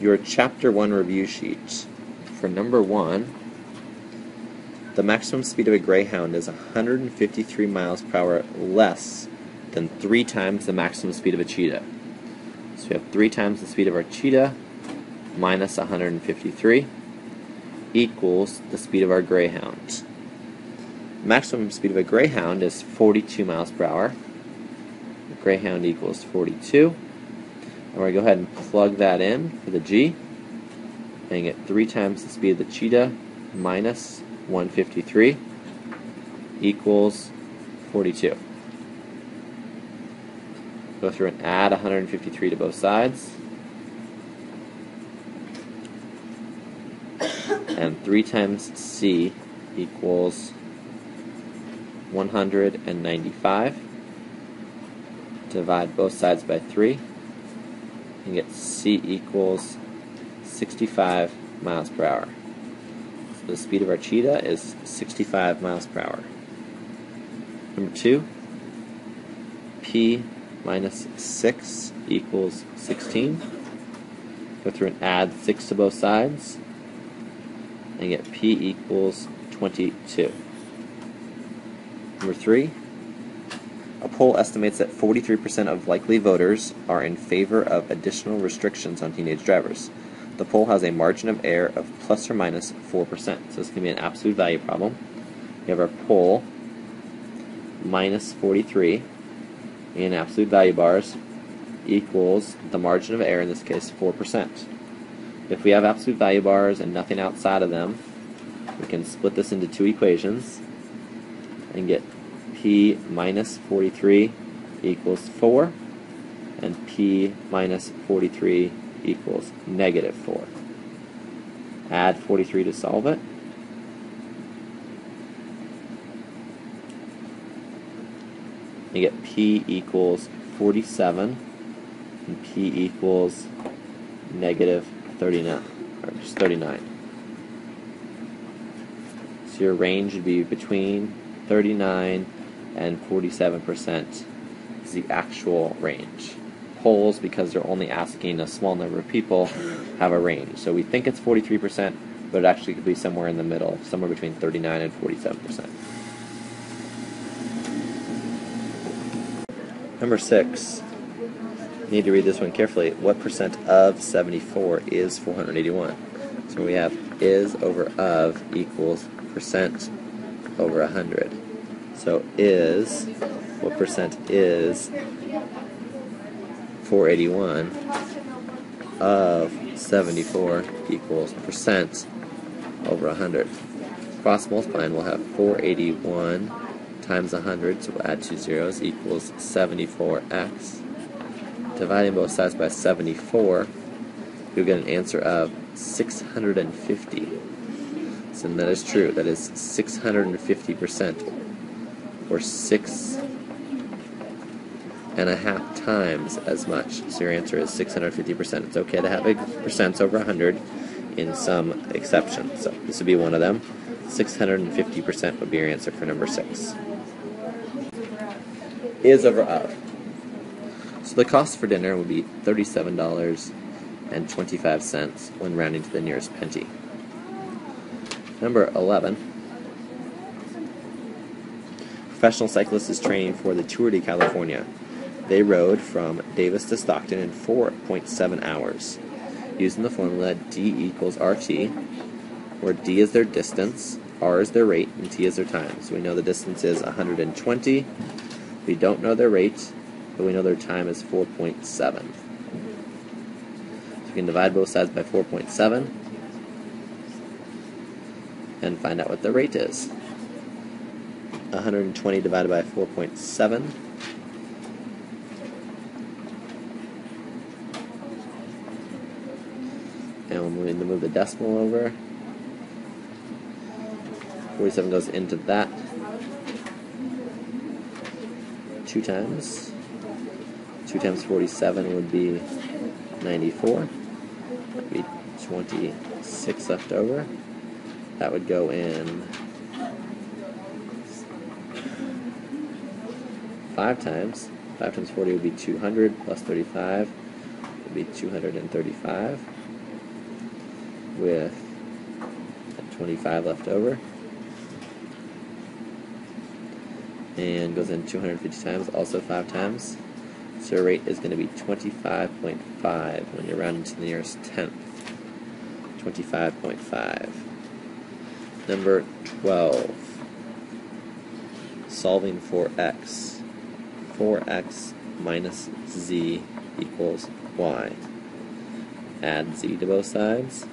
your Chapter 1 review sheet. For number 1, the maximum speed of a greyhound is 153 miles per hour less than 3 times the maximum speed of a cheetah. So we have 3 times the speed of our cheetah minus 153 equals the speed of our greyhound. The maximum speed of a greyhound is 42 miles per hour. The greyhound equals 42. And we're going to go ahead and plug that in for the G and get 3 times the speed of the cheetah minus 153 equals 42. Go through and add 153 to both sides. And 3 times C equals 195. Divide both sides by 3 and get C equals 65 miles per hour. So the speed of our cheetah is 65 miles per hour. Number 2, P minus 6 equals 16. Go through and add 6 to both sides and get P equals 22. Number 3, a poll estimates that 43% of likely voters are in favor of additional restrictions on teenage drivers. The poll has a margin of error of plus or minus 4%. So this is going to be an absolute value problem. We have our poll minus 43 in absolute value bars equals the margin of error, in this case 4%. If we have absolute value bars and nothing outside of them, we can split this into 2 equations and get P minus 43 equals 4 and P minus 43 equals negative 4. Add 43 to solve it. You get P equals 47 and P equals negative 39, or just 39. So your range would be between 39 and 47% is the actual range. Polls, because they're only asking a small number of people, have a range. So we think it's 43%, but it actually could be somewhere in the middle, somewhere between 39 and 47%. Number 6. You need to read this one carefully. What percent of 74 is 481? So we have is over of equals percent over 100. So is, what percent is 481 of 74 equals percent over 100. Cross multiplying, we'll have 481 times 100, so we'll add 2 zeros, equals 74x. Dividing both sides by 74, you'll get an answer of 650. So that is true. That is 650%, or 6.5 times as much. So your answer is 650%. It's okay to have a percents over 100 in some exceptions. So this would be one of them. 650% would be your answer for number 6. Is over of. So the cost for dinner would be $37.25 when rounding to the nearest penny. Number 11. Professional cyclist is training for the Tour de California. They rode from Davis to Stockton in 4.7 hours. Using the formula D equals RT, where D is their distance, R is their rate, and T is their time. So we know the distance is 120. We don't know their rate, but we know their time is 4.7. So we can divide both sides by 4.7 and find out what the rate is. 120 divided by 4.7 and we'll move the decimal over. 47 goes into that 2 times. 2 times 47 would be 94. That would be 26 left over. That would go in 5 times. 5 times 40 would be 200, plus 35 would be 235. with 25 left over. And goes in 250 times, also 5 times. So your rate is going to be 25.5 when you're rounding to the nearest tenth. 25.5. Number 12. Solving for x. 4x minus z equals y. Add z to both sides.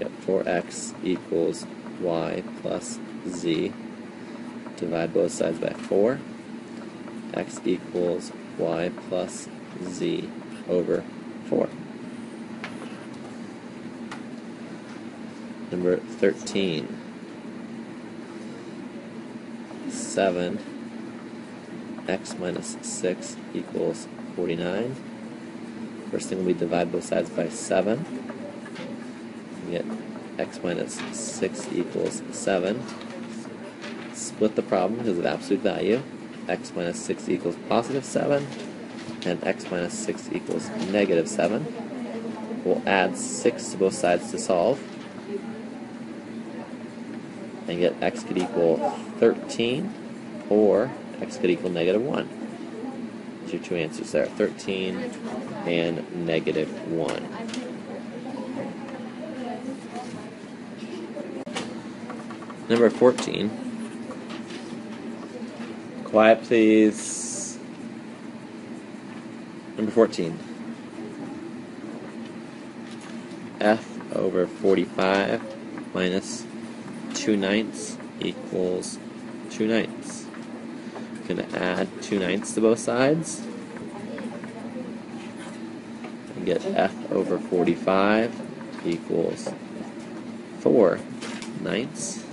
Yep, 4x equals y plus z. Divide both sides by 4. X equals y plus z over 4. Number 13. 7 x minus 6 equals 49. First thing will be divide both sides by 7. You get x minus 6 equals 7. Split the problem because of absolute value. X minus 6 equals positive 7, and x minus 6 equals negative 7. We'll add 6 to both sides to solve, and get x could equal 13, or x could equal negative 1. Those are your two answers there, 13 and negative 1. Number 14. Quiet, please. Number 14. F over 45 minus 2/9 equals 2/9. I'm going to add 2/9 to both sides and get F over 45 equals 4/9.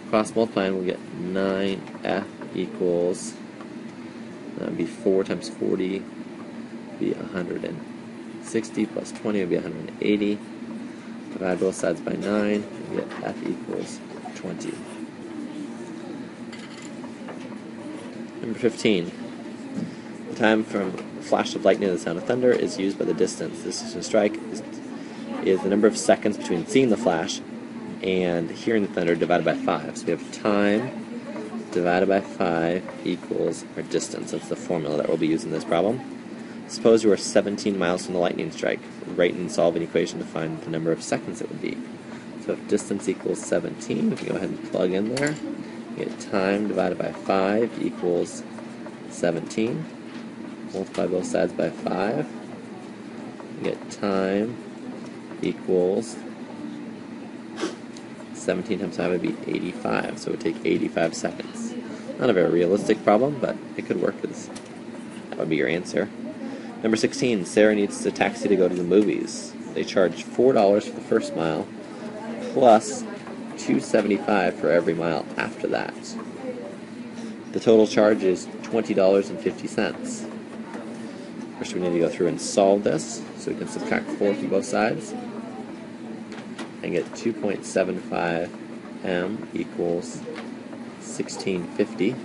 Cross multiplying, we'll get 9F equals, that would be 4 times 40 would be 160, plus 20 would be 180. Divide both sides by 9, we get F equals 20. Number 15. The time from the flash of lightning to the sound of thunder is used by the distance. The distance to strike is the number of seconds between seeing the flash and hearing the thunder divided by 5. So we have time divided by 5 equals our distance. That's the formula that we'll be using in this problem. Suppose you are 17 miles from the lightning strike. Write and solve an equation to find the number of seconds it would be. So if distance equals 17, we can go ahead and plug in there. We get time divided by 5 equals 17. Multiply both sides by 5. We get time equals 17 times 5 would be 85, so it would take 85 seconds. Not a very realistic problem, but it could work because that would be your answer. Number 16, Sarah needs a taxi to go to the movies. They charge $4 for the first mile, plus $2.75 for every mile after that. The total charge is $20.50. First we need to go through and solve this, so we can subtract 4 from both sides, and get 2.75 m equals 1650.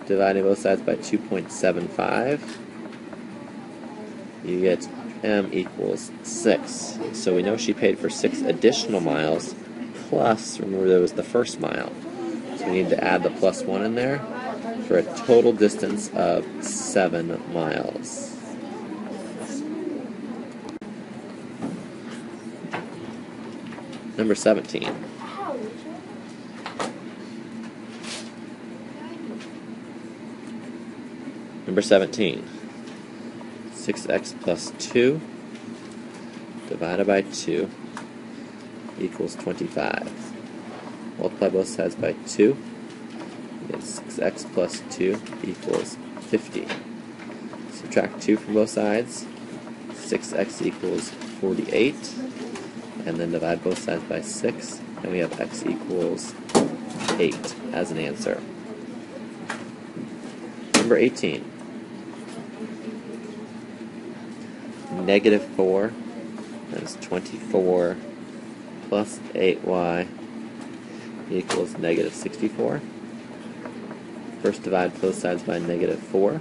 Dividing both sides by 2.75, you get m equals 6. So we know she paid for 6 additional miles, plus, remember there was the first mile. So we need to add the plus 1 in there for a total distance of 7 miles. Number 17. Number 17. 6x plus 2 divided by 2 equals 25. Multiply both sides by 2. You get 6x plus 2 equals 50. Subtract 2 from both sides. 6x equals 48. And then divide both sides by 6, and we have x equals 8 as an answer. Number 18. Negative 4, that is 24, plus 8y equals negative 64. First divide both sides by negative 4.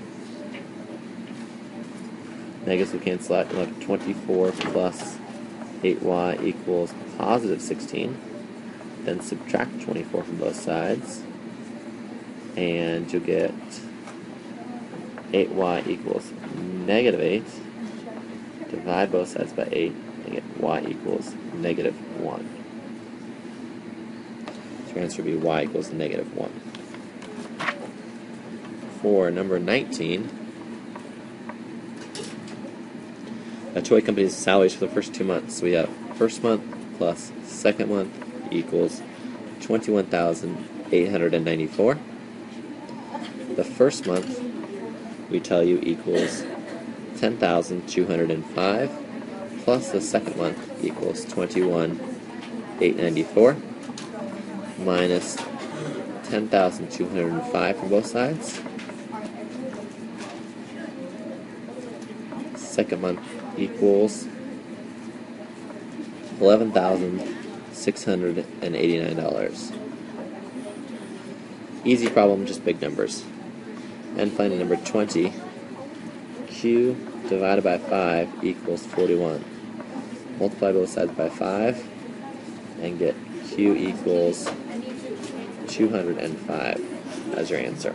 Negatives will cancel out, you'll have 24 plus 8y equals positive 16. Then subtract 24 from both sides, and you'll get 8y equals negative 8. Divide both sides by 8, and get y equals negative 1. So your answer would be y equals negative 1. For number 19, a toy company's salaries for the first 2 months. So we have first month plus second month equals $21,894. The first month, we tell you, equals $10,205, plus the second month equals $21,894, minus $10,205 from both sides. Second month equals $11,689. Easy problem, just big numbers. And finally, number 20, Q divided by 5 equals 41. Multiply both sides by 5 and get Q equals 205 as your answer.